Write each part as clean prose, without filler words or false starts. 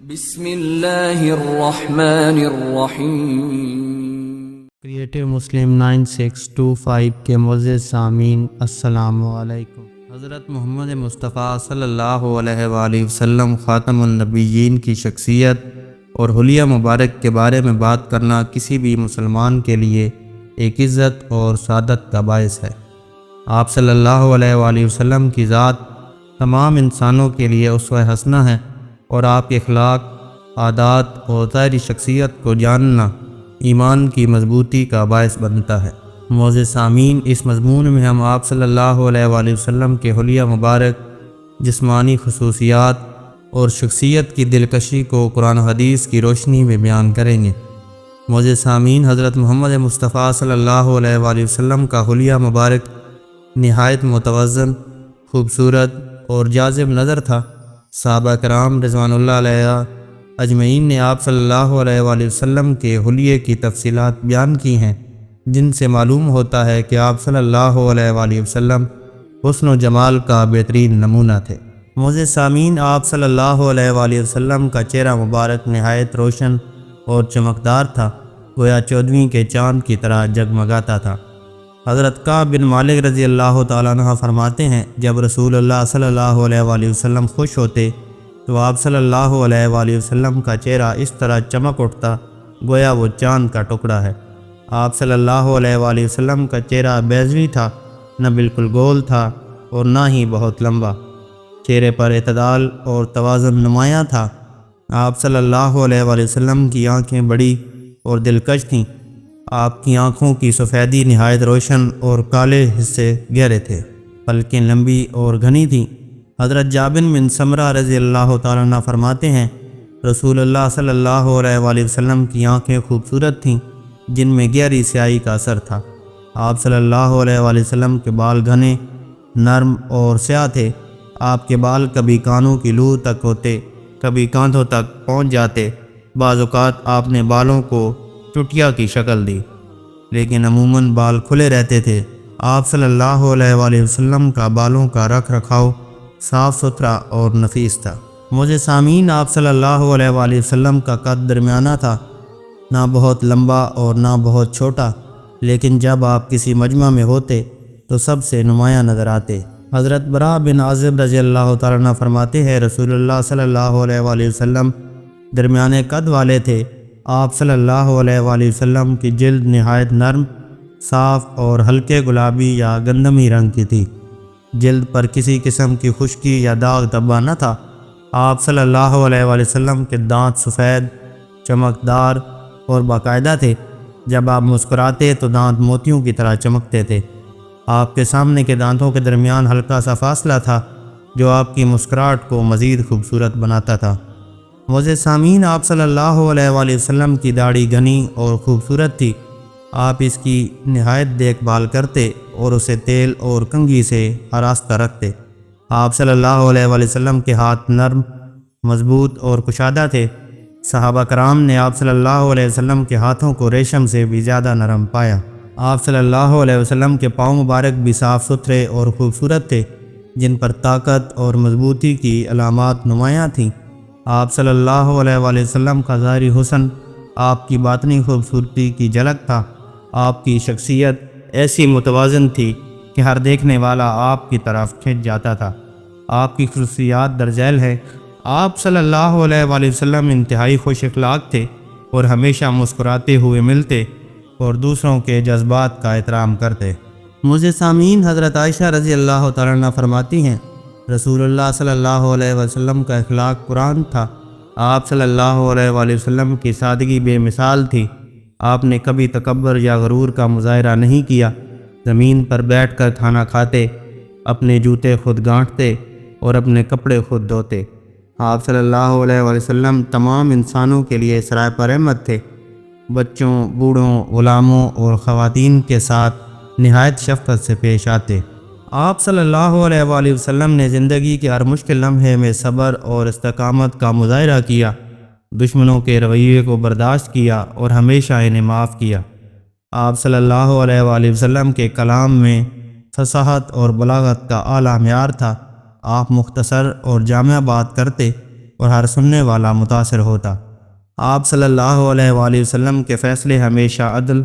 بسم اللہ الرحمن الرحیم۔ کریٹو مسلم 9625 کے معزز سامعین السلام علیکم۔ حضرت محمد مصطفیٰ صلی اللہ علیہ وآلہ وسلم خاتم النبیین کی شخصیت اور حلیہ مبارک کے بارے میں بات کرنا کسی بھی مسلمان کے لیے ایک عزت اور سعادت کا باعث ہے۔ آپ صلی اللہ علیہ وآلہ وسلم کی ذات تمام انسانوں کے لیے اسوہ حسنہ ہے اور آپ کے اخلاق، عادات اور ظاہری شخصیت کو جاننا ایمان کی مضبوطی کا باعث بنتا ہے۔ معزز سامعین، اس مضمون میں ہم آپ صلی اللہ علیہ وآلہ وسلم کے حلیہ مبارک، جسمانی خصوصیات اور شخصیت کی دلکشی کو قرآن و حدیث کی روشنی میں بیان کریں گے۔ معزز سامعین، حضرت محمد مصطفیٰ صلی اللہ علیہ وآلہ وسلم کا حلیہ مبارک نہایت متوازن، خوبصورت اور جاذب نظر تھا۔ صحابہ کرام رضوان اللہ علیہ اجمعین نے آپ صلی اللہ علیہ وآلہ وسلم کے حلیے کی تفصیلات بیان کی ہیں، جن سے معلوم ہوتا ہے کہ آپ صلی اللہ علیہ وآلہ وسلم حسن و جمال کا بہترین نمونہ تھے۔ معزز سامعین، آپ صلی اللہ علیہ وآلہ وسلم کا چہرہ مبارک نہایت روشن اور چمکدار تھا، گویا 14ویں کے چاند کی طرح جگمگاتا تھا۔ حضرت کعب بن مالک رضی اللہ تعالیٰ عنہ فرماتے ہیں، جب رسول اللہ صلی اللہ علیہ وآلہ وسلم خوش ہوتے تو آپ صلی اللہ علیہ وآلہ وسلم کا چہرہ اس طرح چمک اٹھتا گویا وہ چاند کا ٹکڑا ہے۔ آپ صلی اللہ علیہ وآلہ وسلم کا چہرہ بیضوی تھا، نہ بالکل گول تھا اور نہ ہی بہت لمبا۔ چہرے پر اعتدال اور توازن نمایاں تھا۔ آپ صلی اللہ علیہ وآلہ وسلم کی آنکھیں بڑی اور دلکش تھیں۔ آپ کی آنکھوں کی سفیدی نہایت روشن اور کالے حصے گہرے تھے، پلکیں لمبی اور گھنی تھیں۔ حضرت جابر بن سمرہ رضی اللہ تعالیٰ عنہ فرماتے ہیں، رسول اللہ صلی اللہ علیہ وآلہ وسلم کی آنکھیں خوبصورت تھیں، جن میں گہری سیاہی کا اثر تھا۔ آپ صلی اللہ علیہ وآلہ وسلم کے بال گھنے، نرم اور سیاہ تھے۔ آپ کے بال کبھی کانوں کی لو تک ہوتے، کبھی کاندھوں تک پہنچ جاتے۔ بعض اوقات آپ نے بالوں کو چٹیا کی شکل دی، لیکن عموماً بال کھلے رہتے تھے۔ آپ صلی اللہ علیہ وآلہ وسلم کا بالوں کا رکھ رکھاؤ صاف ستھرا اور نفیس تھا۔ معزز سامعین، آپ صلی اللہ علیہ وآلہ وسلم کا قد درمیانہ تھا، نہ بہت لمبا اور نہ بہت چھوٹا، لیکن جب آپ کسی مجمع میں ہوتے تو سب سے نمایاں نظر آتے۔ حضرت براء بن عازب رضی اللہ تعالیٰ عنہ فرماتے ہیں، رسول اللہ صلی اللہ علیہ وآلہ وسلم درمیانے قد والے تھے۔ آپ صلی اللہ علیہ وآلہ وسلم کی جلد نہایت نرم، صاف اور ہلکے گلابی یا گندمی رنگ کی تھی۔ جلد پر کسی قسم کی خشکی یا داغ دھبا نہ تھا۔ آپ صلی اللہ علیہ وآلہ وسلم کے دانت سفید، چمکدار اور باقاعدہ تھے۔ جب آپ مسکراتے تو دانت موتیوں کی طرح چمکتے تھے۔ آپ کے سامنے کے دانتوں کے درمیان ہلکا سا فاصلہ تھا، جو آپ کی مسکراہٹ کو مزید خوبصورت بناتا تھا۔ معزز سامعین، آپ صلی اللہ علیہ وآلہ وسلم کی داڑھی گھنی اور خوبصورت تھی۔ آپ اس کی نہایت دیکھ بھال کرتے اور اسے تیل اور کنگھی سے آراستہ رکھتے۔ آپ صلی اللہ علیہ وآلہ وسلم کے ہاتھ نرم، مضبوط اور کشادہ تھے۔ صحابہ کرام نے آپ صلی اللہ علیہ وسلم کے ہاتھوں کو ریشم سے بھی زیادہ نرم پایا۔ آپ صلی اللہ علیہ وسلم کے پاؤں مبارک بھی صاف ستھرے اور خوبصورت تھے، جن پر طاقت اور مضبوطی کی علامات نمایاں تھیں۔ آپ صلی اللہ علیہ وآلہ وسلم کا ظاہری حسن آپ کی باطنی خوبصورتی کی جھلک تھا۔ آپ کی شخصیت ایسی متوازن تھی کہ ہر دیکھنے والا آپ کی طرف کھنچ جاتا تھا۔ آپ کی خصوصیات درجیل ہے۔ آپ صلی اللہ علیہ وآلہ وسلم انتہائی خوش اخلاق تھے اور ہمیشہ مسکراتے ہوئے ملتے اور دوسروں کے جذبات کا احترام کرتے۔ معزز سامعین، حضرت عائشہ رضی اللہ تعالیٰ عنہ فرماتی ہیں، رسول اللہ صلی اللہ علیہ وسلم کا اخلاق قرآن تھا۔ آپ صلی اللہ علیہ وآلہ وسلم کی سادگی بے مثال تھی۔ آپ نے کبھی تکبر یا غرور کا مظاہرہ نہیں کیا۔ زمین پر بیٹھ کر کھانا کھاتے، اپنے جوتے خود گانٹھتے اور اپنے کپڑے خود دھوتے۔ آپ صلی اللہ علیہ وآلہ وسلم تمام انسانوں کے لیے سرائے پر رحمت تھے۔ بچوں، بوڑھوں، غلاموں اور خواتین کے ساتھ نہایت شفقت سے پیش آتے۔ آپ صلی اللہ علیہ وآلہ وسلم نے زندگی کے ہر مشکل لمحے میں صبر اور استقامت کا مظاہرہ کیا، دشمنوں کے رویے کو برداشت کیا اور ہمیشہ انہیں معاف کیا۔ آپ صلی اللہ علیہ وآلہ وسلم کے کلام میں فصاحت اور بلاغت کا اعلیٰ معیار تھا۔ آپ مختصر اور جامع بات کرتے اور ہر سننے والا متاثر ہوتا۔ آپ صلی اللہ علیہ وآلہ وسلم کے فیصلے ہمیشہ عدل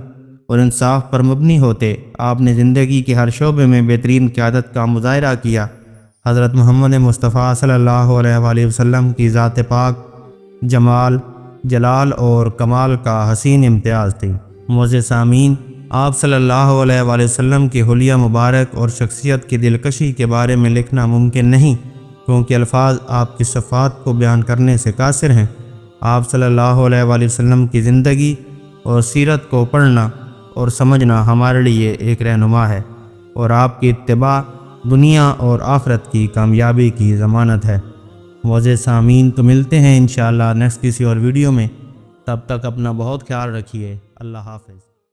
اور انصاف پر مبنی ہوتے۔ آپ نے زندگی کے ہر شعبے میں بہترین قیادت کا مظاہرہ کیا۔ حضرت محمد مصطفیٰ صلی اللہ علیہ وآلہ وسلم کی ذات پاک جمال، جلال اور کمال کا حسین امتیاز تھی۔ معزز سامعین، آپ صلی اللہ علیہ وآلہ وسلم کی حلیہ مبارک اور شخصیت کی دلکشی کے بارے میں لکھنا ممکن نہیں، کیونکہ الفاظ آپ کی صفات کو بیان کرنے سے قاصر ہیں۔ آپ صلی اللہ علیہ وآلہ وسلم کی زندگی اور سیرت کو پڑھنا اور سمجھنا ہمارے لیے ایک رہنما ہے، اور آپ کی اتباع دنیا اور آخرت کی کامیابی کی ضمانت ہے۔ معزز سامعین، تو ملتے ہیں انشاءاللہ نیکسٹ کسی اور ویڈیو میں۔ تب تک اپنا بہت خیال رکھیے۔ اللہ حافظ۔